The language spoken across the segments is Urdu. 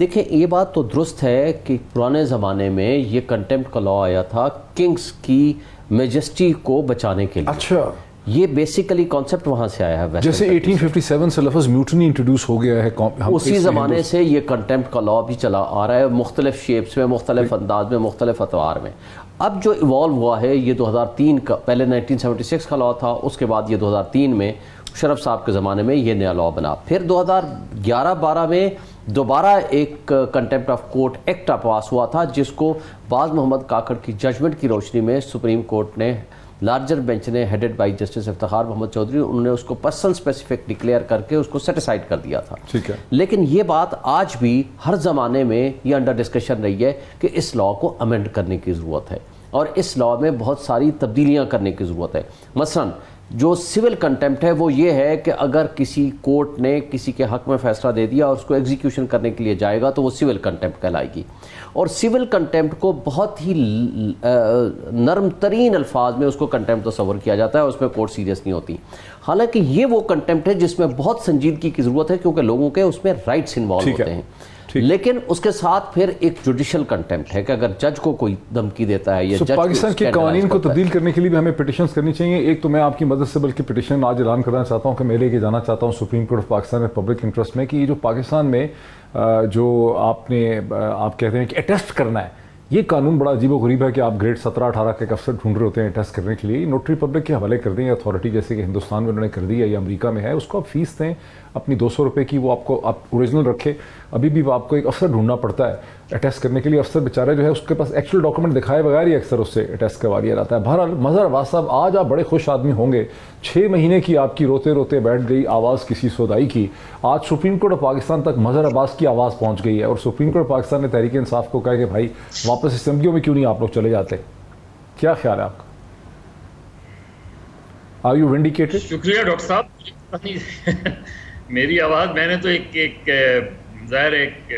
دیکھیں یہ بات تو درست ہے کہ پرانے زمانے میں یہ کنٹمپٹ کا لا آیا تھا کنگز کی میجسٹی کو بچانے کے لیے. اچھا, یہ بیسیکلی کانسیپٹ وہاں سے آیا ہے. جیسے 1857 سے لفظ میوٹنی انٹروڈیوس ہو گیا ہے, اسی زمانے سے یہ کنٹمپٹ کا لا بھی چلا آ رہا ہے, مختلف شیپس میں, مختلف انداز میں, مختلف اطوار میں. اب جو ایوالو ہوا ہے یہ 2003 کا, پہلے 1976 کا لا تھا, اس کے بعد یہ 2003 میں شرف صاحب کے زمانے میں یہ نیا لا بنا. پھر 2011-12 میں دوبارہ ایک کنٹمپٹ آف کورٹ ایکٹ پاس ہوا تھا, جس کو باز محمد کاکڑ کی ججمنٹ کی روشنی میں سپریم کورٹ نے, لارجر بینچ نے headed by justice Iftikhar Muhammad Chaudhry, انہوں نے اس کو پرسن اسپیسیفک ڈکلیئر کر کے اس کو سیٹ اسائڈ کر دیا تھا. ٹھیک ہے. لیکن یہ بات آج بھی ہر زمانے میں یہ انڈر ڈسکشن رہی ہے کہ اس لا کو امینڈ کرنے کی ضرورت ہے اور اس لا میں بہت ساری تبدیلیاں کرنے کی ضرورت ہے. مثلا جو سول کنٹمپٹ ہے وہ یہ ہے کہ اگر کسی کورٹ نے کسی کے حق میں فیصلہ دے دیا اور اس کو ایگزیکیوشن کرنے کے لیے جائے گا تو وہ سول کنٹمپٹ کہلائے گی. اور سول کنٹمپٹ کو بہت ہی نرم ترین الفاظ میں اس کو کنٹمپٹ تصور کیا جاتا ہے, اس میں کورٹ سیریس نہیں ہوتی. حالانکہ یہ وہ کنٹمپٹ ہے جس میں بہت سنجیدگی کی ضرورت ہے کیونکہ لوگوں کے اس میں رائٹس انوالو ہوتے ہیں. لیکن اس کے ساتھ پھر ایک جوڈیشل کنٹمپٹ ہے کہ اگر جج کو کوئی دھمکی دیتا ہے یا جج پاکستان کے قوانین کو تبدیل کرنے کے لیے بھی ہمیں پٹیشنز کرنی چاہیے. ایک تو میں آپ کی مدد سے بلکہ پٹیشن آج اعلان کرنا چاہتا ہوں کہ میں لے کے جانا چاہتا ہوں سپریم کورٹ آف پاکستان میں پبلک انٹرسٹ میں, کہ یہ جو پاکستان میں جو آپ کہتے ہیں کہ اٹیسٹ کرنا ہے, یہ قانون بڑا عجیب و غریب ہے کہ آپ گریڈ 17-18 کے افسر ڈھونڈ رہے ہوتے ہیں ٹیسٹ کرنے کے لیے, نوٹری پبلک کے حوالے کر دیں, اتھارٹی جیسے کہ ہندوستان میں انہوں نے کر دی ہے یا امریکہ میں ہے, اس کو آپ فیس دیں اپنی 200 روپے کی, وہ آپ کو آپ اوریجنل رکھے. ابھی بھی آپ کو ایک افسر ڈھونڈنا پڑتا ہے اٹیسٹ کرنے کے لیے. افسر بیچارہ جو ہے اس کے پاس ایکچوئل ڈاکومنٹ دکھائے بغیر ہی اکثر اس سے اٹیسٹ کروا دیا جاتا ہے. بہرحال مظہر عباس صاحب, آج آپ بڑے خوش آدمی ہوں گے, 6 مہینے کی آپ کی روتے روتے بیٹھ گئی آواز کسی سودائی کی, آج سپریم کورٹ آف پاکستان تک مظہر عباس کی آواز پہنچ گئی ہے اور سپریم کورٹ آف پاکستان نے تحریک انصاف کو کہا کہ بھائی واپس اسمبلیوں میں کیوں نہیں آپ لوگ چلے جاتے. کیا خیال ہے آپ کا؟ Are you vindicated? شکریہ ڈاکٹر صاحب. میری آواز, میں نے تو ایک ظاہر ایک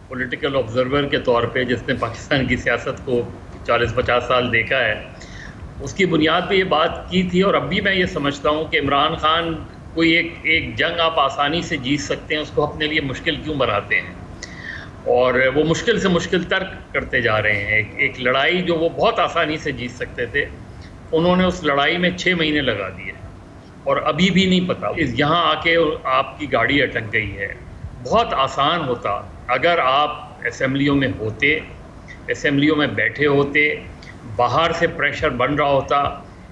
پولیٹیکل آبزرور کے طور پہ جس نے پاکستان کی سیاست کو 40-50 سال دیکھا ہے, اس کی بنیاد پہ یہ بات کی تھی. اور اب بھی میں یہ سمجھتا ہوں کہ عمران خان کوئی ایک جنگ آپ آسانی سے جیت سکتے ہیں, اس کو اپنے لیے مشکل کیوں بناتے ہیں, اور وہ مشکل سے مشکل تر کرتے جا رہے ہیں. ایک لڑائی جو وہ بہت آسانی سے جیت سکتے تھے, انہوں نے اس لڑائی میں 6 مہینے لگا دیے اور ابھی بھی نہیں پتا. یہاں آ کے آپ کی گاڑی اٹک گئی ہے. بہت آسان ہوتا اگر آپ اسمبلیوں میں ہوتے, اسمبلیوں میں بیٹھے ہوتے, باہر سے پریشر بن رہا ہوتا.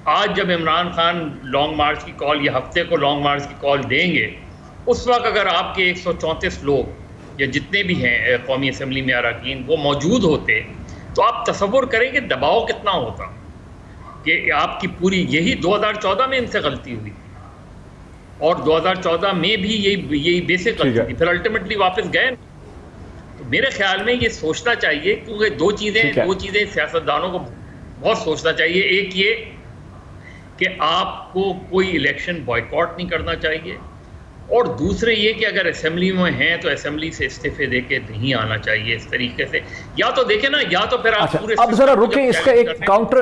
آج جب عمران خان لانگ مارچ کی کال یا ہفتے کو لانگ مارچ کی کال دیں گے, اس وقت اگر آپ کے 134 لوگ یا جتنے بھی ہیں قومی اسمبلی میں اراکین وہ موجود ہوتے, تو آپ تصور کریں کہ دباؤ کتنا ہوتا. کہ آپ کی پوری, یہی 2014 میں ان سے غلطی ہوئی تھی اور 2014 میں بھی یہی بیسک غلطی تھی, پھر الٹیمیٹلی واپس گئے. تو میرے خیال میں یہ سوچنا چاہیے, کیونکہ دو چیزیں سیاستدانوں کو بہت سوچنا چاہیے. ایک یہ کہ آپ کو کوئی الیکشن بائیکاٹ نہیں کرنا چاہیے, اور دوسرے یہ کہ اگر اسمبلی میں ہیں تو اسمبلی سے استعفے دے کے نہیں آنا چاہیے اس طریقے سے. یا تو دیکھیں نا, یا تو پھر آپ پورے اب ذرا رکیں, اس کا ایک کاؤنٹر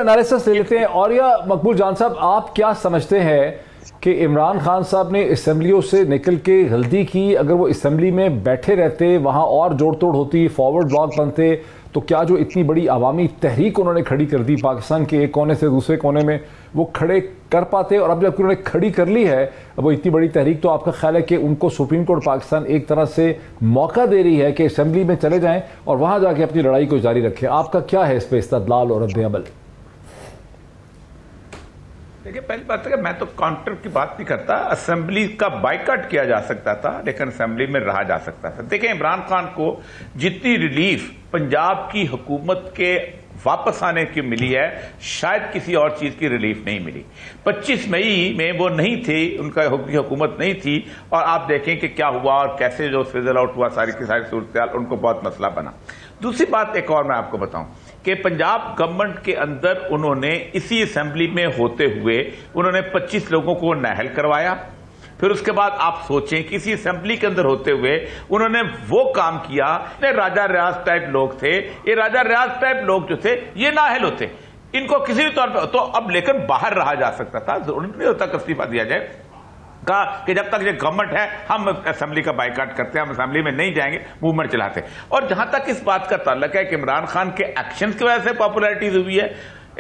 انالیسس لے لیتے ہیں. اور یا مقبول جان صاحب, آپ کیا سمجھتے ہیں کہ عمران خان صاحب نے اسمبلیوں سے نکل کے غلطی کی؟ اگر وہ اسمبلی میں بیٹھے رہتے, وہاں اور جوڑ توڑ ہوتی, فارورڈ بلاک بنتے, تو کیا جو اتنی بڑی عوامی تحریک انہوں نے کھڑی کر دی پاکستان کے ایک کونے سے دوسرے کونے میں, وہ کھڑے کر پاتے؟ اور اب جب انہوں نے کھڑی کر لی ہے وہ اتنی بڑی تحریک, تو آپ کا خیال ہے کہ ان کو سپریم کورٹ پاکستان ایک طرح سے موقع دے رہی ہے کہ اسمبلی میں چلے جائیں اور وہاں جا کے اپنی لڑائی کو جاری رکھیں؟ آپ کا کیا ہے اس پہ استدلال اور رد عمل؟ دیکھیں, پہلی بات ہے کہ میں تو کاؤنٹر کی بات نہیں کرتا. اسمبلی کا بائیکاٹ کیا جا سکتا تھا لیکن اسمبلی میں رہا جا سکتا تھا. دیکھیں, عمران خان کو جتنی ریلیف پنجاب کی حکومت کے واپس آنے کی ملی ہے, شاید کسی اور چیز کی ریلیف نہیں ملی. 25 مئی میں وہ نہیں تھے, ان کا حکومت نہیں تھی, اور آپ دیکھیں کہ کیا ہوا اور کیسے جو فیزل آؤٹ ہوا, ساری کی ساری صورتحال ان کو بہت مسئلہ بنا. دوسری بات ایک اور میں آپ کو بتاؤں کہ پنجاب گورنمنٹ کے اندر انہوں نے اسی اسمبلی میں ہوتے ہوئے انہوں نے 25 لوگوں کو نااہل کروایا. پھر اس کے بعد آپ سوچیں کہ اسی اسمبلی کے اندر ہوتے ہوئے انہوں نے وہ کام کیا. راجہ ریاض ٹائپ لوگ تھے, یہ راجہ ریاض ٹائپ لوگ جو تھے یہ نااہل ہوتے, ان کو کسی بھی طور پہ تو اب لیکن باہر رہا جا سکتا تھا, ضرورت نہیں ہوتا کہ استعفیٰ دیا جائے. کہا کہ جب تک یہ گورنمنٹ ہے ہم اسمبلی کا بائیکاٹ کرتے ہیں, ہم اسمبلی میں نہیں جائیں گے, موومنٹ چلاتے. اور جہاں تک اس بات کا تعلق ہے کہ عمران خان کے ایکشن کی وجہ سے پاپولیرٹیز ہوئی ہے,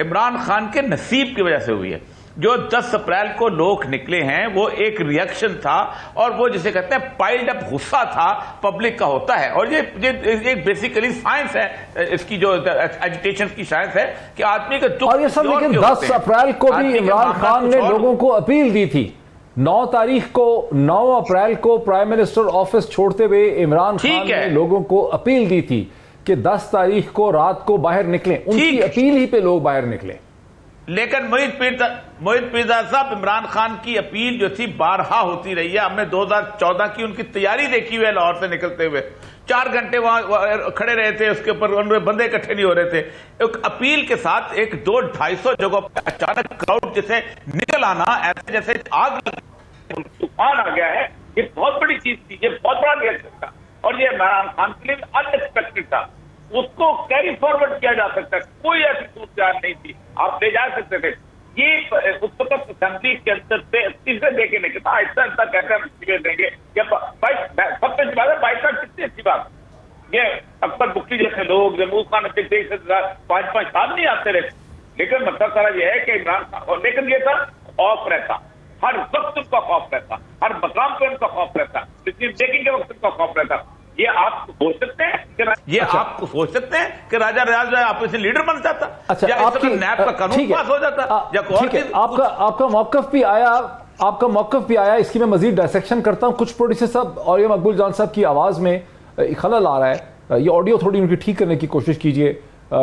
عمران خان کے نصیب کی وجہ سے ہوئی ہے. جو 10 اپریل کو لوگ نکلے ہیں وہ ایک ریئیکشن تھا, اور وہ جسے کہتے ہیں پائلڈ اپ غصہ تھا پبلک کا ہوتا ہے. اور یہ بیسیکلی سائنس ہے, اس کی جو ایجیٹیشن کی سائنس ہے کہ آدمی کا دکھ. اور یہ سب لیکن 10 اپریل کو بھی عمران خان نے لوگوں کو اپیل دی تھی. 9 اپریل کو پرائم منسٹر آفس چھوڑتے ہوئے عمران خان نے لوگوں کو اپیل دی تھی کہ 10 تاریخ کو رات کو باہر نکلیں. ان کی اپیل ہی پہ لوگ باہر نکلے. لیکن موہت پیرزادہ صاحب, عمران خان کی اپیل جو تھی بارہا ہوتی رہی ہے. ہم نے 2014 کی ان کی تیاری دیکھی ہوئی ہے لاہور سے نکلتے ہوئے, 4 گھنٹے وہاں کھڑے رہے تھے, اس کے اوپر بندے اکٹھے نہیں ہو رہے تھے. ایک اپیل کے ساتھ 200-250 جگہوں پہ اچانک کراؤڈ جیسے نکل آنا, ایسے جیسے آگ طوفان آ گیا ہے. یہ بہت بڑی چیز تھی, یہ بہت بڑا ریئیکشن تھا, اور یہ عمران خان کے لیے ان ایکسپیکٹڈ تھا. اس کو کیری فارورڈ کیا جا سکتا ہے, کوئی ایسی صورتحال نہیں تھی, آپ لے جا سکتے تھے. یہ اس وقت اسمبلی کے اندر سے تیسرے دے کے نکلا, ایسا ایسا کہتے ہیں دیں گے. سب سے بات ہے بائیکاٹ کتنی اچھی بات. یہ اکبر بکری جیسے لوگ, جمہور خان 5-5 سال نہیں آتے رہے, لیکن مطلب سارا یہ ہے کہ عمران خان, لیکن یہ تھا خوف رہتا, ہر وقت ان کا خوف رہتا, ہر مقام پہ ان کا خوف رہتا, میکنگ کے وقت ان کا خوف رہتا. یہ آپ سوچ سکتے ہیں کہ راجہ ریاض آپ اسے لیڈر بن جاتا, یا اس وقت نیب کا قانون پاس ہو جاتا, یا کوئی آپ کا موقف بھی آیا. اس کی میں مزید ڈائسیکشن کرتا ہوں. کچھ پروڈیوسر صاحب اور یہ مقبول جان صاحب کی آواز میں خلل آ رہا ہے, یہ آڈیو تھوڑی ان کی ٹھیک کرنے کی کوشش کیجئے.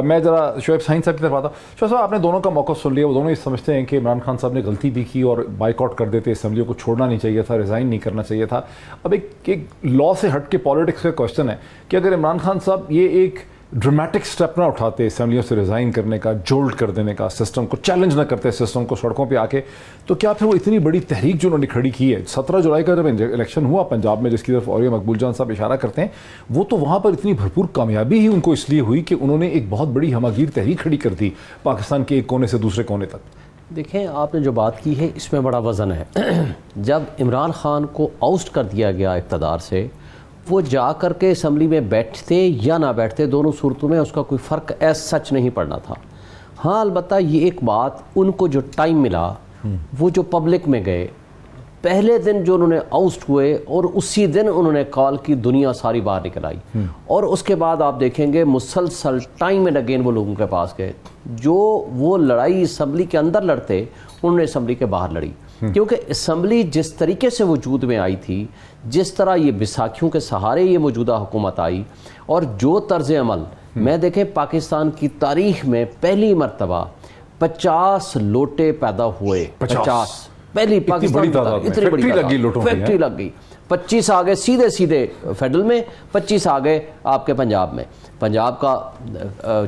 میں ذرا شعیب شاہین صاحب کی طرف آتا ہوں. شعیب صاحب, آپ نے دونوں کا موقف سن لیا. وہ دونوں یہ سمجھتے ہیں کہ عمران خان صاحب نے غلطی بھی کی اور بائیک آؤٹ کر دیتے, اسمبلیوں کو چھوڑنا نہیں چاہیے تھا, ریزائن نہیں کرنا چاہیے تھا. اب ایک لا سے ہٹ کے پالیٹکس کا کوشچن ہے کہ اگر عمران خان صاحب یہ ایک ڈرامیٹک سٹیپ نہ اٹھاتے اسمبلیوں سے ریزائن کرنے کا, جولٹ کر دینے کا, سسٹم کو چیلنج نہ کرتے, سسٹم کو سڑکوں پہ آ کے, تو کیا پھر وہ اتنی بڑی تحریک جو انہوں نے کھڑی کی ہے 17 جولائی کا جب الیکشن ہوا پنجاب میں, جس کی طرف اور یہ مقبول جان صاحب اشارہ کرتے ہیں, وہ تو وہاں پر اتنی بھرپور کامیابی ہی ان کو اس لیے ہوئی کہ انہوں نے ایک بہت بڑی ہماگیر تحریک کھڑی کر دی پاکستان کے ایک کونے سے دوسرے کونے تک. دیکھیں, آپ نے جو بات کی ہے اس میں بڑا وزن ہے. جب عمران خان کو آؤسٹ کر دیا گیا اقتدار سے, وہ جا کر کے اسمبلی میں بیٹھتے یا نہ بیٹھتے, دونوں صورتوں میں اس کا کوئی فرق ایس سچ نہیں پڑنا تھا. ہاں البتہ یہ ایک بات, ان کو جو ٹائم ملا, وہ جو پبلک میں گئے, پہلے دن جو انہوں نے آؤسٹ ہوئے اور اسی دن انہوں نے کال کی, دنیا ساری باہر نکل آئی. اور اس کے بعد آپ دیکھیں گے مسلسل ٹائم اینڈ اگین وہ لوگوں کے پاس گئے. جو وہ لڑائی اسمبلی کے اندر لڑتے, انہوں نے اسمبلی کے باہر لڑی. کیونکہ اسمبلی جس طریقے سے وجود میں آئی تھی, جس طرح یہ بیساکھیوں کے سہارے یہ موجودہ حکومت آئی, اور جو طرز عمل میں دیکھیں پاکسان کی تاریخ میں پہلی مرتبہ 50 لوٹے پیدا ہوئے. 50 پہلی پاکستان اتنی بڑی فیکٹری لگ گئی. 25 آ گئے سیدھے فیڈرل میں, 25 آ گئے آپ کے پنجاب میں. پنجاب کا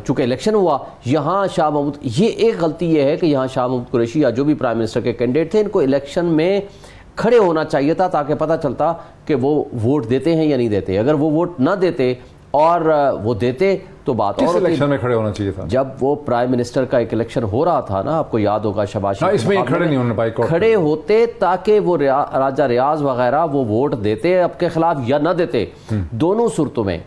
چونکہ الیکشن ہوا, یہاں شاہ محمود, یہ ایک غلطی یہ ہے کہ یہاں شاہ محمود قریشی یا جو بھی پرائم منسٹر کے کینڈیڈیٹ تھے, ان کو الیکشن میں کھڑے ہونا چاہیے تھا تاکہ پتہ چلتا کہ وہ ووٹ دیتے ہیں یا نہیں دیتے. اگر وہ ووٹ نہ دیتے اور وہ دیتے تو بات اور الیکشن میں کھڑے ہونا چاہیے تھا. جب وہ پرائم منسٹر کا ایک الیکشن ہو رہا تھا نا, آپ کو یاد ہوگا, شباز شریف کھڑے ہوتے تاکہ وہ راجہ ریاض وغیرہ وہ ووٹ دیتے اب کے خلاف یا نہ دیتے, دونوں صورتوں میں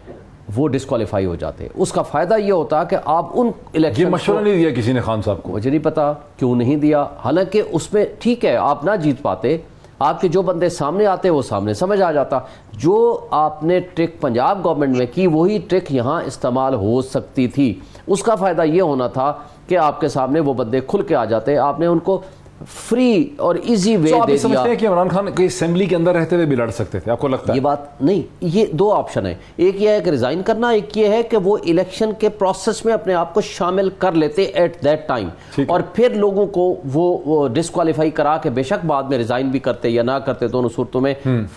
وہ ڈسکوالیفائی ہو جاتے. اس کا فائدہ یہ ہوتا کہ آپ ان الیکشن, یہ مشورہ نہیں دیا کسی نے خان صاحب کو, مجھے نہیں پتا کیوں نہیں دیا. حالانکہ اس میں ٹھیک ہے آپ نہ جیت پاتے, آپ کے جو بندے سامنے آتے وہ سامنے سمجھ آ جاتا. جو آپ نے ٹرک پنجاب گورنمنٹ میں کی, وہی ٹرک یہاں استعمال ہو سکتی تھی. اس کا فائدہ یہ ہونا تھا کہ آپ کے سامنے وہ بندے کھل کے آ جاتے, آپ نے ان کو فری اور ایزی وے دے دیا. سمجھتے ہیں کہ عمران خان اسمبلی کے اندر رہتے ہوئے بھی لڑ سکتے تھے, آپ کو لگتا ہے؟ یہ بات نہیں, یہ 2 آپشن ہیں. ایک یہ ہے کہ ریزائن کرنا, ایک یہ ہے کہ وہ الیکشن کے پروسیس میں اپنے آپ کو شامل کر لیتے ایٹ دیٹ ٹائم, اور پھر لوگوں کو وہ ڈسکوالیفائی کرا کے بے شک بعد میں ریزائن بھی کرتے یا نہ کرتے, دونوں صورتوں میں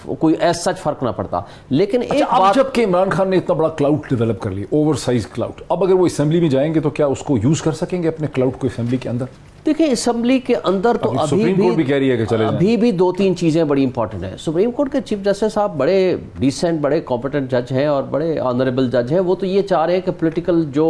کوئی ایس سچ فرق نہ پڑتا. لیکن ایک بات, جب کہ عمران خان نے اتنا بڑا کلاؤڈ ڈیولپ کر لی, اوور سائز کلاؤڈ, اب اگر وہ اسمبلی میں جائیں گے تو کیا اس کو یوز کر سکیں گے اپنے کلاؤڈ کو اسمبلی کے اندر؟ دیکھیں اسمبلی کے اندر تو سپریم کورٹ بھی کہہ رہی ہے کہ چلے ابھی بھی دو تین چیزیں بڑی امپورٹنٹ ہیں. سپریم کورٹ کے چیف جسٹس صاحب بڑے ڈیسنٹ بڑے کمپیٹنٹ جج ہیں اور بڑے آنریبل جج ہیں. وہ تو یہ چاہ رہے ہیں کہ پولیٹیکل جو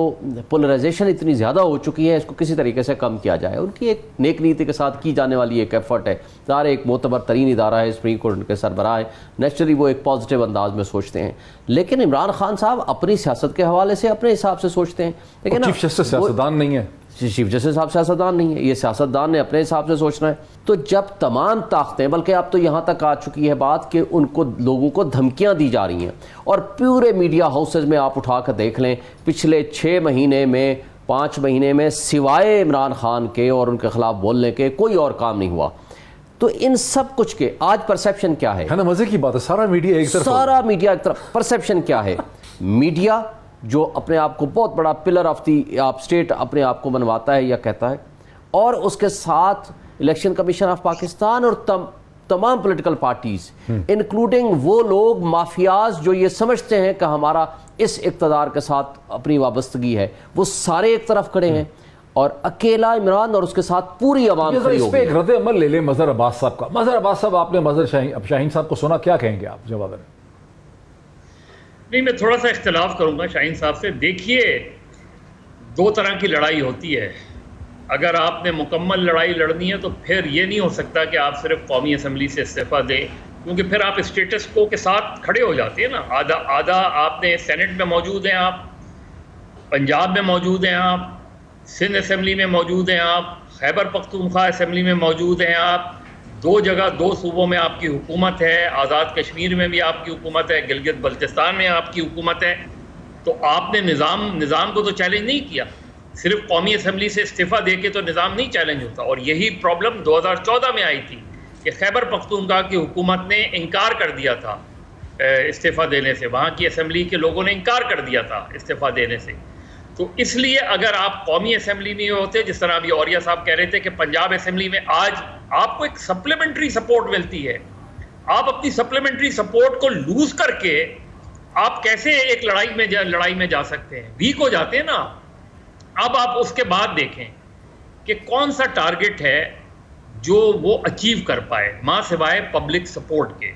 پولرائزیشن اتنی زیادہ ہو چکی ہے اس کو کسی طریقے سے کم کیا جائے. ان کی ایک نیک نیتی کے ساتھ کی جانے والی ایک ایفرٹ ہے. ظاہر ایک معتبر ترین ادارہ ہے سپریم کورٹ کے سربراہ ہے, نیچرلی وہ ایک پازیٹیو انداز میں سوچتے ہیں. لیکن عمران خان صاحب اپنی سیاست کے حوالے سے اپنے حساب سے سوچتے ہیں. لیکن چیف جسٹس سیاستدان نہیں ہے, چیف جسٹس صاحب سیاستدان نہیں ہے, یہ سیاستدان نے اپنے حساب سے سوچنا ہے. تو جب تمام طاقتیں, بلکہ اب تو یہاں تک آ چکی ہے بات کہ ان کو لوگوں کو دھمکیاں دی جا رہی ہیں, اور پورے میڈیا ہاؤسز میں آپ اٹھا کر دیکھ لیں پچھلے 6 مہینے میں 5 مہینے میں سوائے عمران خان کے اور ان کے خلاف بولنے کے کوئی اور کام نہیں ہوا. تو ان سب کچھ کے آج پرسیپشن کیا ہے نا, مزے کی بات ہے, سارا میڈیا ایک طرف, سارا میڈیا ایک طرف. پرسیپشن کیا ہے؟ میڈیا جو اپنے آپ کو بہت بڑا پلر آف دی اسٹیٹ اپنے آپ کو منواتا ہے یا کہتا ہے, اور اس کے ساتھ الیکشن کمیشن آف پاکستان اور تمام پولیٹیکل پارٹیز انکلوڈنگ وہ لوگ مافیاز جو یہ سمجھتے ہیں کہ ہمارا اس اقتدار کے ساتھ اپنی وابستگی ہے, وہ سارے ایک طرف کھڑے ہیں, اور اکیلا عمران اور اس کے ساتھ پوری عوام کھڑی اس ہوگی. پہ ایک رد عمل لے لیں مظہر عباس صاحب کا. مظہر عباس صاحب, آپ نے مظہر شاہین صاحب کو سنا, کیا کہیں گے آپ جواب میں؟ نہیں, میں تھوڑا سا اختلاف کروں گا شاہین صاحب سے. دیکھیے, 2 طرح کی لڑائی ہوتی ہے. اگر آپ نے مکمل لڑائی لڑنی ہے تو پھر یہ نہیں ہو سکتا کہ آپ صرف قومی اسمبلی سے استعفیٰ دیں, کیونکہ پھر آپ اسٹیٹس کو کے ساتھ کھڑے ہو جاتے ہیں نا. آدھا آپ نے سینٹ میں موجود ہیں, آپ پنجاب میں موجود ہیں, آپ سندھ اسمبلی میں موجود ہیں, آپ خیبر پختونخوا اسمبلی میں موجود ہیں, آپ 2 جگہ 2 صوبوں میں آپ کی حکومت ہے, آزاد کشمیر میں بھی آپ کی حکومت ہے, گلگت بلتستان میں آپ کی حکومت ہے. تو آپ نے نظام کو تو چیلنج نہیں کیا. صرف قومی اسمبلی سے استعفیٰ دے کے تو نظام نہیں چیلنج ہوتا. اور یہی پرابلم 2014 میں آئی تھی کہ خیبر پختونخوا کی حکومت نے انکار کر دیا تھا استعفیٰ دینے سے, وہاں کی اسمبلی کے لوگوں نے انکار کر دیا تھا استعفیٰ دینے سے. تو اس لیے اگر آپ قومی اسمبلی میں ہوتے, جس طرح ابھی اوریہ صاحب کہہ رہے تھے کہ پنجاب اسمبلی میں آج آپ کو ایک سپلیمنٹری سپورٹ ملتی ہے, آپ اپنی سپلیمنٹری سپورٹ کو لوز کر کے آپ کیسے ایک لڑائی میں جا سکتے ہیں؟ ویک ہو جاتے ہیں نا. اب آپ اس کے بعد دیکھیں کہ کون سا ٹارگٹ ہے جو وہ اچیو کر پائے ماں سوائے پبلک سپورٹ کے.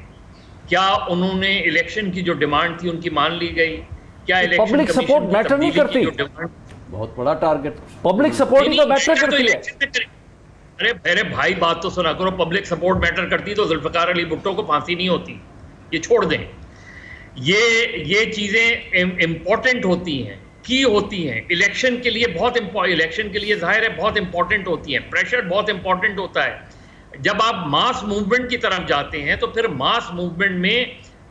کیا انہوں نے الیکشن کی جو ڈیمانڈ تھی ان کی مان لی گئی؟ کیا پبلک سپورٹ میٹر نہیں کرتی؟ بہت بڑا ٹارگٹ پبلک سپورٹ تو میٹر کرتی ہے. ارے میرے بھائی بات تو سنا کرو, پبلک سپورٹ میٹر کرتی تو ذوالفقار علی بھٹو کو پھانسی نہیں ہوتی. یہ چھوڑ دیں, یہ چیزیں امپورٹنٹ ہوتی ہیں, کی ہوتی ہیں الیکشن کے لیے. الیکشن کے لیے ظاہر ہے بہت امپورٹنٹ ہوتی ہیں, پریشر بہت امپورٹنٹ ہوتا ہے. جب آپ ماس موومنٹ کی طرف جاتے ہیں تو پھر ماس موومنٹ میں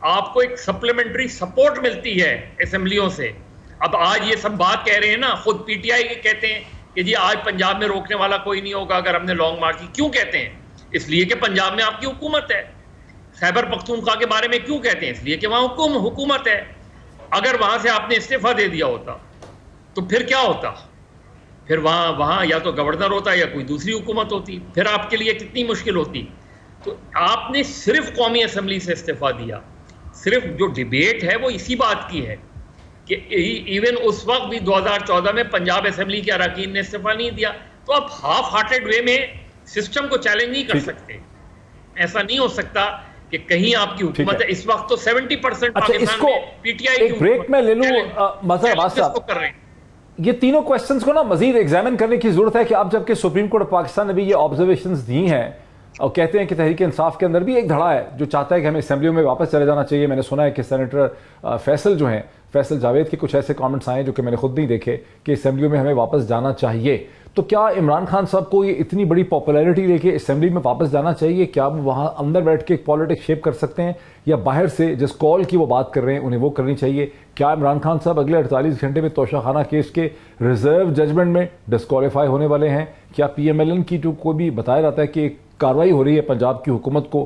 آپ کو ایک سپلیمنٹری سپورٹ ملتی ہے اسمبلیوں سے. اب آج یہ سب بات کہہ رہے ہیں نا, خود پی ٹی آئی کہتے ہیں کہ جی آج پنجاب میں روکنے والا کوئی نہیں ہوگا اگر ہم نے لانگ مارچ کی. کیوں کہتے ہیں؟ اس لیے کہ پنجاب میں آپ کی حکومت ہے. خیبر پختونخوا کے بارے میں کیوں کہتے ہیں؟ اس لیے کہ وہاں حکومت ہے. اگر وہاں سے آپ نے استعفیٰ دے دیا ہوتا تو پھر کیا ہوتا؟ پھر وہاں یا تو گورنر ہوتا یا کوئی دوسری حکومت ہوتی, پھر آپ کے لیے کتنی مشکل ہوتی. تو آپ نے صرف قومی اسمبلی سے استعفیٰ دیا. صرف جو ڈیبیٹ ہے وہ اسی بات کی ہے کہ ایون اس وقت بھی 2014 میں پنجاب اسمبلی کے اراکین نے استعفیٰ نہیں دیا. تو آپ ہاف ہارٹڈ وے میں سسٹم کو چیلنج نہیں کر سکتے. ایسا نہیں ہو سکتا کہ کہیں آپ کی حکومت ہے. اس وقت تو 70% پاکستان میں پی ٹی آئی ایک بریک میں لے لوں. مظہر عباس صاحب, کر رہے ہیں. یہ تینوں کوسچنز کو نا مزید ایگزامن کرنے کی ضرورت ہے کہ آپ جبکہ سپریم کورٹ آف پاکستان نے بھی یہ آبزرویشنز دی ہیں اور کہتے ہیں کہ تحریک انصاف کے اندر بھی ایک دھڑا ہے جو چاہتا ہے کہ ہمیں اسمبلیوں میں واپس چلے جانا چاہیے. میں نے سنا ہے کہ سینیٹر فیصل جو ہیں, فیصل جاوید کے کچھ ایسے کامنٹس آئے جو کہ میں نے خود نہیں دیکھے کہ اسمبلیوں میں ہمیں واپس جانا چاہیے. تو کیا عمران خان صاحب کو یہ اتنی بڑی پاپولیرٹی لے کے اسمبلی میں واپس جانا چاہیے؟ کیا وہ وہاں اندر بیٹھ کے ایک پالیٹکس شیپ کر سکتے ہیں, یا باہر سے جس کال کی وہ بات کر رہے ہیں انہیں وہ کرنی چاہیے؟ کیا عمران خان صاحب اگلے 48 گھنٹے میں توشہ خانہ کیس کے ریزرو ججمنٹ میں ڈسکوالیفائی ہونے والے ہیں؟ کیا پی ایم ایل این کی جو کوئی بھی بتایا جاتا ہے کہ ایک کارروائی ہو رہی ہے پنجاب کی حکومت کو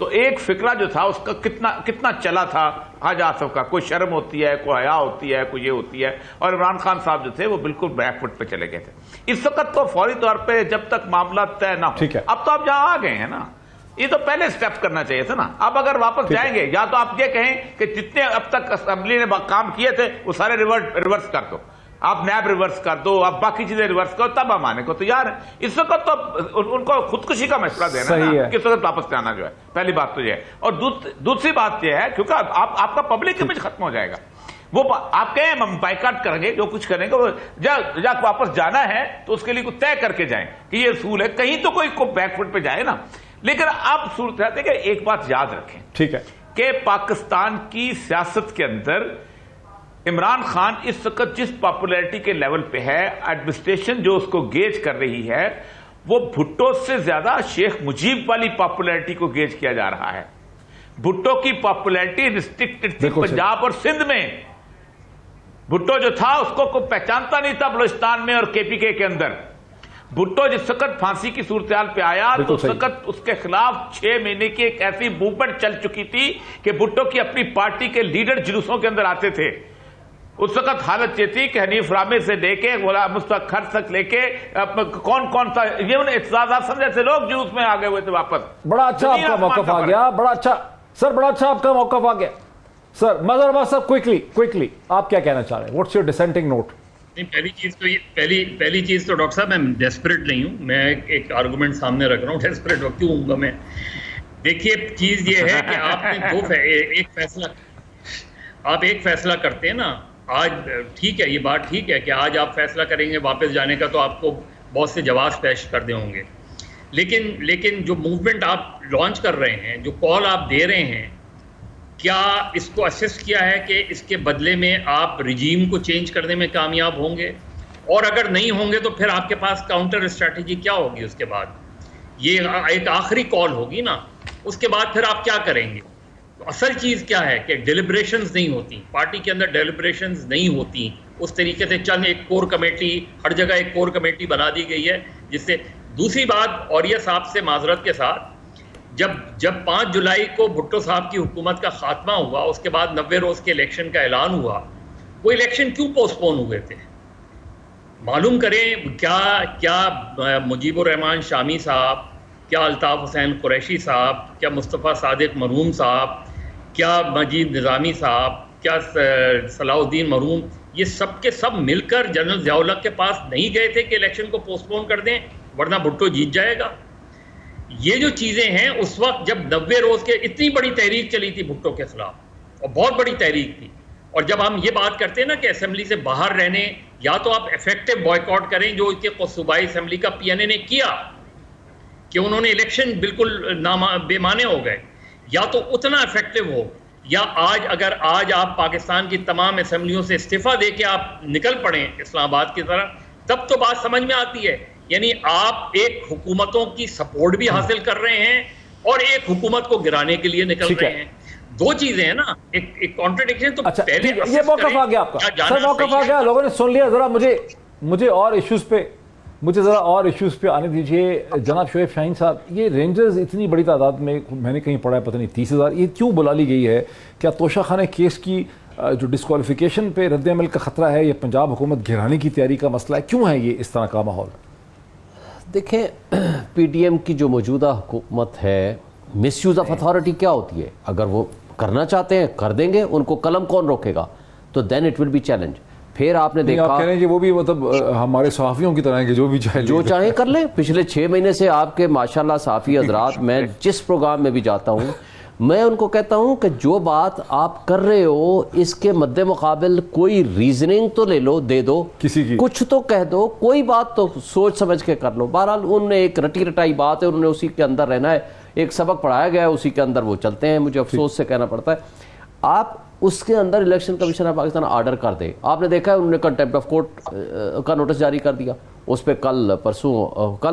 تو ایک فکرہ جو تھا اس کا کتنا چلا تھا حاج آصف کا، کوئی شرم ہوتی ہے، کوئی حیا ہوتی ہے، کوئی یہ ہوتی ہے، اور عمران خان صاحب جو تھے وہ بالکل بیک فٹ پہ چلے گئے تھے. اس وقت تو فوری طور پہ جب تک معاملہ طے نہ ہو، اب تو آپ جہاں آ گئے ہیں نا، یہ تو پہلے سٹیپ کرنا چاہیے تھا نا. اب اگر واپس جائیں گے یا تو آپ یہ کہیں کہ جتنے اب تک اسمبلی نے کام کیے تھے وہ سارے ریورس کر دو، آپ نیب ریورس کر دو، آپ باقی چیزیں ریورس کرو، تب ہم آنے کو تیار ہیں. اس وقت تو ان کو خودکشی کا مشورہ دینا ہے کہ اس وقت واپس جانا جو ہے، پہلی بات تو یہ ہے. اور دوسری بات یہ ہے کیونکہ آپ کا پبلک امیج ختم ہو جائے گا. وہ آپ کہیں ہم بائیکاٹ کریں گے، جو کچھ کریں گے، جب واپس جانا ہے تو اس کے لیے طے کر کے جائیں کہ یہ اصول ہے. کہیں تو کوئی بیک فٹ پہ جائے نا. لیکن اب صورت ہے کہ ایک بات یاد رکھیں، ٹھیک ہے، کہ پاکستان کی سیاست کے اندر عمران خان اس وقت جس پاپولیرٹی کے لیول پہ ہے، ایڈمنسٹریشن جو اس کو گیج کر رہی ہے، وہ بھٹو سے زیادہ شیخ مجیب والی پاپولیرٹی کو گیج کیا جا رہا ہے. بھٹو کی پاپولیرٹی ریسٹرکٹڈ تھی پنجاب اور سندھ میں. بھٹو جو تھا اس کو کوئی پہچانتا نہیں تھا بلوچستان میں اور کے پی کے اندر. بھٹو جس وقت پھانسی کی صورتحال پہ آیا تو اس وقت اس کے خلاف 6 مہینے کی ایک ایسی موومنٹ چل چکی تھی کہ بھٹو کی اپنی پارٹی کے لیڈر جلوسوں کے اندر آتے تھے. اس وقت حالت یہ تھی کہ حنیف رامے سے لے کے غلام مصطفیٰ خر تک لے کے کون تھا، یہ اعتزاز احسن جیسے لوگ جلوس میں آگے ہوئے تھے واپس. بڑا اچھا آپ کا موقف آ گیا، بڑا اچھا سر، بڑا اچھا آپ کا موقف آ گیا. سر مظہر عباس صاحب کوئکلی آپ کیا کہنا چاہ رہے ہیں؟ What's your dissenting note? پہلی چیز تو ڈاکٹر صاحب میں ڈیسپریٹ نہیں ہوں، میں ایک آرگومنٹ سامنے رکھ رہا ہوں. ڈیسپریٹ کیوں ہوں گا میں؟ دیکھیے چیز یہ ہے کہ آپ نے ایک فیصلہ کرتے ہیں نا. آج ٹھیک ہے، یہ بات ٹھیک ہے کہ آج آپ فیصلہ کریں گے واپس جانے کا تو آپ کو بہت سے جواز پیش کر دے ہوں گے. لیکن جو موومنٹ آپ لانچ کر رہے ہیں، جو کال آپ دے رہے ہیں، کیا اس کو اسیس کیا ہے کہ اس کے بدلے میں آپ رجیم کو چینج کرنے میں کامیاب ہوں گے؟ اور اگر نہیں ہوں گے تو پھر آپ کے پاس کاؤنٹر اسٹریٹجی کیا ہوگی اس کے بعد؟ یہ ایک آخری کال ہوگی نا. اس کے بعد پھر آپ کیا کریں گے؟ تو اصل چیز کیا ہے کہ ڈیلیبریشنز نہیں ہوتی پارٹی کے اندر، ڈیلیبریشنز نہیں ہوتی اس طریقے سے. چند ایک کور کمیٹی، ہر جگہ ایک کور کمیٹی بنا دی گئی ہے جس سے. دوسری بات، اور یہ صاحب سے معذرت کے ساتھ، جب 5 جولائی کو بھٹو صاحب کی حکومت کا خاتمہ ہوا، اس کے بعد 90 روز کے الیکشن کا اعلان ہوا، وہ الیکشن کیوں پوسٹ پون ہوئے تھے؟ معلوم کریں. کیا مجیب الرحمان شامی صاحب، کیا الطاف حسین قریشی صاحب، کیا مصطفیٰ صادق مرحوم صاحب، کیا مجید نظامی صاحب، کیا صلاح الدین مرحوم، یہ سب کے سب مل کر جنرل ضیاء الحق کے پاس نہیں گئے تھے کہ الیکشن کو پوسٹ پون کر دیں ورنہ بھٹو جیت جائے گا؟ یہ جو چیزیں ہیں، اس وقت جب 90 روز کے اتنی بڑی تحریک چلی تھی بھٹو کے خلاف، اور بہت بڑی تحریک تھی. اور جب ہم یہ بات کرتے ہیں نا کہ اسمبلی سے باہر رہنے، یا تو آپ ایفیکٹو بوائیکاٹ کریں جو کہ صوبائی اسمبلی کا پی این اے نے کیا کہ انہوں نے الیکشن بالکل بے معنی ہو گئے، یا تو اتنا ایفیکٹو ہو، یا اگر آج آپ پاکستان کی تمام اسمبلیوں سے استعفیٰ دے کے آپ نکل پڑیں اسلام آباد کی طرح، تب تو بات سمجھ میں آتی ہے. یعنی آپ ایک حکومتوں کی سپورٹ بھی حاصل کر رہے ہیں اور ایک حکومت کو گرانے کے لیے نکل رہے ہیں. دو چیزیں ہیں نا، ایک کانٹرڈکشن. تو پہلے یہ موقف آ گیا آپ کا سر، موقف آ گیا، لوگوں نے سن لیا. ذرا مجھے اور ایشوز پہ آنے دیجئے. جناب شعیب شاہین صاحب، یہ رینجرز اتنی بڑی تعداد میں نے کہیں پڑھا ہے، پتہ نہیں 30,000، یہ کیوں بلا لی گئی ہے؟ کیا توشہ خانہ کیس کی جو ڈسکوالیفیکیشن پہ رد عمل کا خطرہ ہے، یا پنجاب حکومت گرانے کی تیاری کا مسئلہ ہے؟ کیوں ہے یہ اس طرح کا ماحول؟ دیکھیں، پی ڈی ایم کی جو موجودہ حکومت ہے، مس یوز آف اتھارٹی کیا ہوتی ہے؟ اگر وہ کرنا چاہتے ہیں کر دیں گے، ان کو قلم کون روکے گا؟ تو then it will be challenge. پھر آپ نے دیکھا، آپ کہہ رہے ہیں کہ وہ بھی مطلب ہمارے صحافیوں کی طرح ہیں کہ جو چاہیں کر لیں. پچھلے 6 مہینے سے آپ کے ماشاءاللہ صحافی حضرات، میں جس پروگرام میں بھی جاتا ہوں، میں ان کو کہتا ہوں کہ جو بات آپ کر رہے ہو اس کے مد مقابل کوئی ریزننگ تو لے لو، دے دو کسی کی، کچھ تو کہہ دو، کوئی بات تو سوچ سمجھ کے کر لو. بہرحال انہوں نے ایک رٹی رٹائی بات ہے، انہوں نے اسی کے اندر رہنا ہے، ایک سبق پڑھایا گیا ہے، اسی کے اندر وہ چلتے ہیں. مجھے افسوس سے کہنا پڑتا ہے. آپ اس کے اندر election commission of Pakistan order کر دے. آپ نے دیکھا ہے انہوں نے کنٹیمپٹ آف کورٹ کا نوٹس جاری کر دیا. اس پہ کل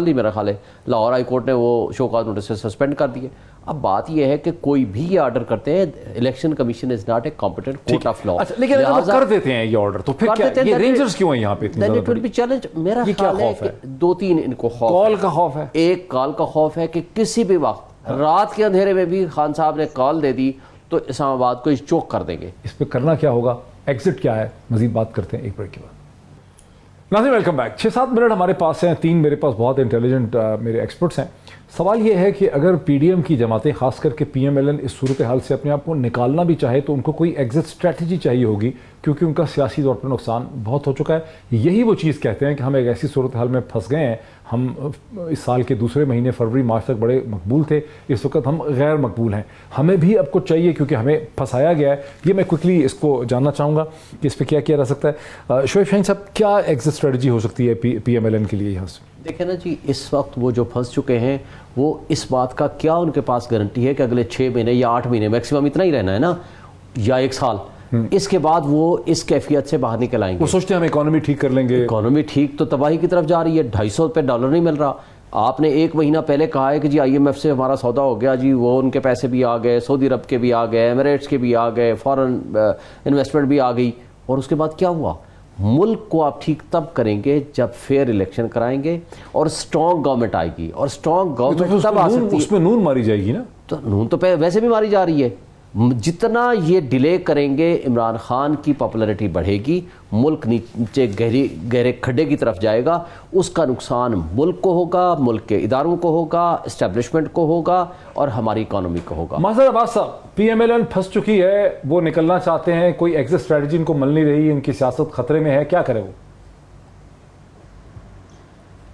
ہی میرا خیال ہے لاہور ہائی کورٹ نے وہ شو کاز نوٹس سے سسپینڈ کر دیے. اب بات یہ ہے کہ کوئی بھی یہ آرڈر کرتے ہیں، election commission is not a competent court of law. لیکن اگر کر دیتے ہیں یہ آرڈر تو پھر کیا یہ رینجرز کیوں ہیں یہاں پہ اتنی زیادہ؟ Then it will be challenge. میرا خیال ہے کہ 2-3 ان کو خوف، کال کا خوف ہے. ایک کال کا خوف ہے کہ کسی بھی وقت رات کے اندھیرے میں بھی خان صاحب نے کال دے دی تو اسلام آباد کو چوک کر دیں گے. اس پہ کرنا کیا ہوگا, ایگزٹ کیا ہے, مزید بات کرتے ہیں ایک بریک کے بعد. ناظرین ویلکم بیک. 6-7 منٹ ہمارے پاس ہیں, 3 میرے پاس بہت انٹیلیجنٹ میرے ایکسپرٹس ہیں. سوال یہ ہے کہ اگر پی ڈی ایم کی جماعتیں خاص کر کے پی ایم ایل این اس صورتحال سے اپنے آپ کو نکالنا بھی چاہے تو ان کو کوئی ایگزٹ اسٹریٹجی چاہیے ہوگی, کیونکہ ان کا سیاسی طور پر نقصان بہت ہو چکا ہے. یہی وہ چیز کہتے ہیں کہ ہم ایک ایسی صورتحال میں پھنس گئے ہیں. ہم اس سال کے دوسرے مہینے فروری مارچ تک بڑے مقبول تھے, اس وقت ہم غیر مقبول ہیں. ہمیں بھی اب کچھ چاہیے کیونکہ ہمیں پھنسایا گیا ہے. یہ میں کوئکلی اس کو جاننا چاہوں گا کہ اس پہ کیا کیا جا سکتا ہے. شعیب شاہین صاحب, کیا ایگزٹ اسٹریٹجی ہو سکتی ہے پی ایم ایل این کے لیے یہاں سے؟ دیکھیں نا جی, اس وقت وہ جو پھنس چکے ہیں وہ اس بات کا کیا ان کے پاس گارنٹی ہے کہ اگلے 6 مہینے یا 8 مہینے میکسیمم اتنا ہی رہنا ہے نا, یا 1 سال, اس کے بعد وہ اس کیفیت سے باہر نکل آئیں گے. وہ سوچتے ہیں ہم اکانومی ٹھیک کر لیں گے. اکانومی ٹھیک تو تباہی کی طرف جا رہی ہے. $250 نہیں مل رہا. آپ نے 1 مہینہ پہلے کہا ہے کہ جی آئی ایم ایف سے ہمارا سودا ہو گیا, جی وہ ان کے پیسے بھی آ گئے, سعودی عرب کے بھی آ گئے, ایمریٹس کے بھی آ گئے, فارن انویسٹمنٹ بھی آ گئی. اور اس کے بعد کیا ہوا؟ ملک کو آپ ٹھیک تب کریں گے جب فیئر الیکشن کرائیں گے اور اسٹرانگ گورنمنٹ آئے گی. اور اسٹرانگ گورنمنٹ تب آ سکتی ہے. اس میں نون ماری جائے گی نا. تو نون تو ویسے بھی ماری جا رہی ہے. جتنا یہ ڈیلے کریں گے عمران خان کی پاپولیرٹی بڑھے گی, ملک نیچے گہرے کھڈے کی طرف جائے گا. اس کا نقصان ملک کو ہوگا, ملک کے اداروں کو ہوگا, اسٹیبلشمنٹ کو ہوگا اور ہماری اکانومی کو ہوگا. مظہر عباس صاحب, پی ایم ایل این پھنس چکی ہے, وہ نکلنا چاہتے ہیں, کوئی ایگزٹ اسٹریٹجی ان کو مل نہیں رہی, ان کی سیاست خطرے میں ہے, کیا کرے وہ؟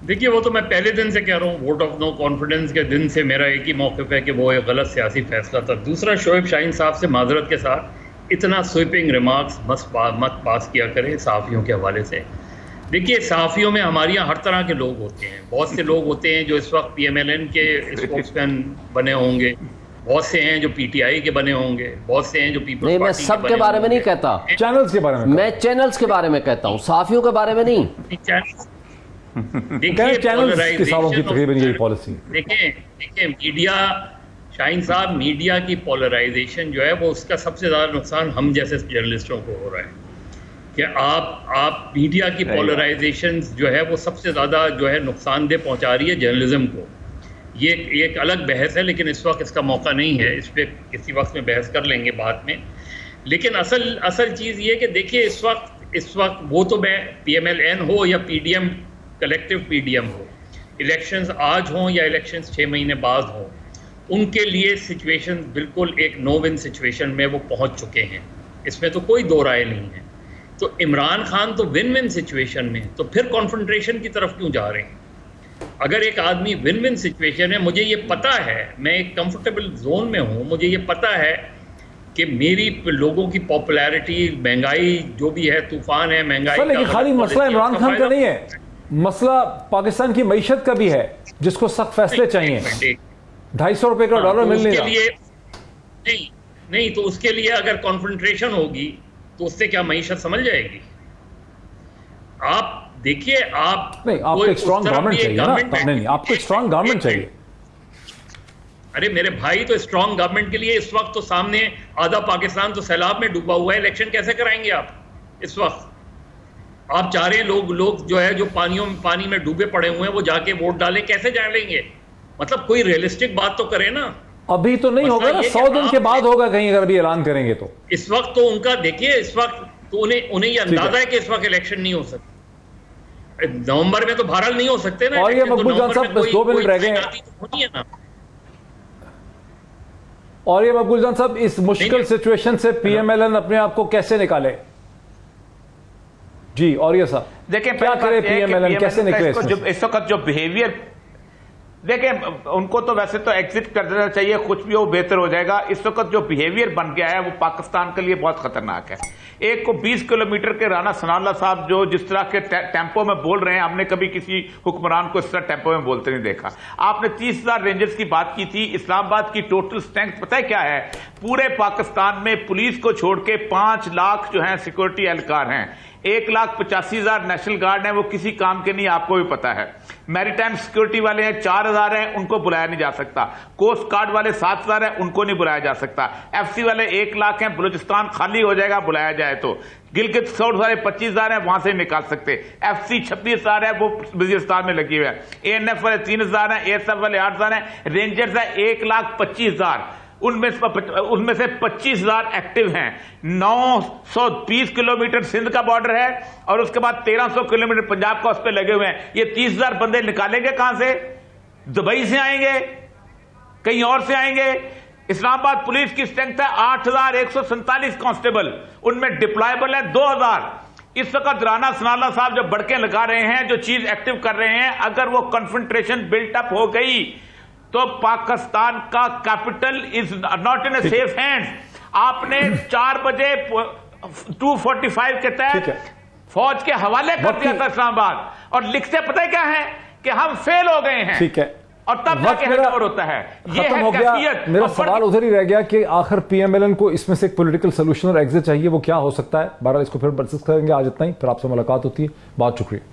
دیکھیے, وہ تو میں پہلے دن سے کہہ رہا ہوں, ووٹ آف نو کانفیڈنس کے دن سے میرا ایک ہی موقف ہے کہ وہ ایک غلط سیاسی فیصلہ تھا. دوسرا, شعیب شاہین صاحب سے معذرت کے ساتھ اتنا سویپنگ ریمارکس مت پاس کیا کریں صحافیوں کے حوالے سے. دیکھیے, صحافیوں میں ہمارے یہاں ہر طرح کے لوگ ہوتے ہیں. بہت سے لوگ ہوتے ہیں جو اس وقت پی ایم ایل این کے اسپوکس مین بنے ہوں گے, بہت سے ہیں جو پی ٹی آئی کے بنے ہوں گے, بہت سے ہیں جو پیپلز نہیں, میں سب کے بارے میں نہیں کہتا, چینلز کے بارے میں, میں چینلز کے بارے میں کہتا ہوں, صحافیوں کے بارے میں نہیں. دیکھیں میڈیا, شاہین صاحب, میڈیا کی پولرائزیشن جو ہے وہ اس کا سب سے زیادہ نقصان ہم جیسے جرنلسٹوں کو ہو رہا ہے کہ آپ میڈیا کی پولرائزیشن جو ہے وہ سب سے زیادہ جو ہے نقصان دہ پہنچا رہی ہے جرنلزم کو. یہ ایک الگ بحث ہے, لیکن اس وقت اس کا موقع نہیں ہے, اس پہ کسی وقت میں بحث کر لیں گے بعد میں. لیکن اصل چیز یہ کہ دیکھیے, اس وقت وہ تو میں پی ایم ایل این ہو یا P D M, collective P D M ہو, الیکشنز آج ہوں یا الیکشنز 6 مہینے بعد ہوں, ان کے لیے سچویشن بالکل ایک نو ون سچویشن میں وہ پہنچ چکے ہیں. اس میں تو کوئی دو رائے نہیں ہے. تو عمران خان تو ون ون سچویشن میں, تو پھر کانفرنٹریشن کی طرف کیوں جا رہے ہیں؟ اگر ایک آدمی ون ون سچویشن ہے, مجھے یہ پتا ہے, میں ایک کمفرٹیبل زون میں ہوں, مجھے یہ پتا ہے کہ میری لوگوں کی پاپولیرٹی, مہنگائی جو بھی ہے, طوفان ہے مہنگائی کا. لیکن خالی مسئلہ عمران خان کا نہیں ہے, مسئلہ پاکستان کی معیشت کا بھی ہے جس کو سخت فیصلے چاہیے. $250 کا ڈالر مل نہیں رہا. نہیں, تو اس کے لیے اگر کانفرنٹریشن ہوگی تو اس سے کیا معیشت سمجھ جائے گی؟ آپ دیکھیے, آپ کو ایک اسٹرانگ گورنمنٹ چاہیے نا. نہیں, آپ کو ایک اسٹرانگ گورنمنٹ چاہیے. ارے میرے بھائی, تو اسٹرانگ گورنمنٹ کے لیے اس وقت تو سامنے آدھا پاکستان تو سیلاب میں ڈوبا ہوا ہے. الیکشن کیسے کرائیں گے آپ اس وقت؟ آپ چاہ رہے ہیں لوگ جو ہے جو پانی میں ڈوبے پڑے ہوئے ہیں وہ جا کے ووٹ ڈالیں, کیسے ڈالیں گے؟ مطلب کوئی ریئلسٹک بات تو کریں نا. ابھی تو نہیں ہوگا نا, 100 دن کے بعد ہوگا کہیں اگر ابھی اعلان کریں گے تو. اس وقت تو ان کا دیکھیے, اس وقت تو انہیں یہ اندازہ ہے کہ اس وقت الیکشن نہیں ہو سکتا. نومبر میں تو بہرحال نہیں ہو سکتے نا. اور یہ مقبول جان صاحب بس 2 منٹ رہ گئے ہیں. اور یہ مقبول جان صاحب, اس مشکل سچویشن سے پی ایم ایل این اپنے آپ کو کیسے نکالے؟ جی, اور یہ صاحب دیکھیں, کیا کرے پی ایم ایل این, کیسے نکلے اس وقت جو بیہیویئر, دیکھیں ان کو تو ویسے تو ایگزٹ کر دینا چاہیے, کچھ بھی وہ بہتر ہو جائے گا. اس وقت جو بیہیویئر بن گیا ہے وہ پاکستان کے لیے بہت خطرناک ہے. ایک کو 20 کلومیٹر کے رانا ثناء اللہ صاحب جو جس طرح کے ٹیمپو میں بول رہے ہیں, ہم نے کبھی کسی حکمران کو اس طرح ٹیمپو میں بولتے نہیں دیکھا. آپ نے 30,000 رینجرز کی بات کی تھی. اسلام آباد کی ٹوٹل اسٹرینتھ پتہ ہے کیا ہے؟ پورے پاکستان میں پولیس کو چھوڑ کے 5 لاکھ جو ہیں سیکورٹی اہلکار ہیں. 1,85,000 نیشنل گارڈ ہیں، وہ کسی کام کے نہیں، آپ کو بھی پتا ہے. میری ٹائم سیکورٹی والے ہیں 4,000 ہیں، ان کو بلایا نہیں جا سکتا. کوسٹ گارڈ والے 7,000 ہیں، ان کو نہیں بلایا جا سکتا. FC والے 1,00,000 ہیں، بلوچستان خالی ہو جائے گا بلایا جائے تو. گلگت ساؤتھ والے 25,000 ہیں، وہاں سے نکال سکتے. FC 26,000 ہے، وہ وزیرستان میں لگی ہوئے ہیں. ANF والے 3,000 ہیں، ASF والے 8,000 ہیں. رینجرز ہیں 1,25,000. ان میں سے 25,000 ایکٹیو ہیں. 920 کلومیٹر سندھ کا بارڈر ہے اور اس کے بعد 1,300 کلومیٹر پنجاب کا اس پہ لگے ہوئے ہیں. یہ 30,000 بندے نکالیں گے کہاں سے؟ دبئی سے آئیں گے، کہیں اور سے آئیں گے. اسلام آباد پولیس کی اسٹرینتھ ہے 8,147 کانسٹیبل، ان میں ڈپلائبل ہے 2,000. اس وقت رانا ثناء صاحب جو بڑکیں لگا رہے ہیں، جو چیز ایکٹیو کر رہے ہیں، اگر وہ کنفنٹریشن بلٹ اپ ہو گئی تو پاکستان کا capital is not in a safe hand. آپ نے 4 بجے 245 کے تحت فوج کے حوالے کر دیا تھا اسلام آباد، اور لکھتے پتہ کیا ہے کہ ہم فیل ہو گئے ہیں. ٹھیک ہے، اور تب جا کے ہینڈ اوور ہوتا ہے. یہ ختم ہے ہو گیا. کیفیت. میرا سوال ادھر ہی رہ گیا کہ آخر PMLN کو اس میں سے ایک پولیٹیکل سولوشن اور ایگزٹ چاہیے، وہ کیا ہو سکتا ہے؟ بہرحال اس کو پھر ڈسکس کریں گے. آج اتنا ہی، پھر آپ سے ملاقات ہوتی ہے. بہت شکریہ.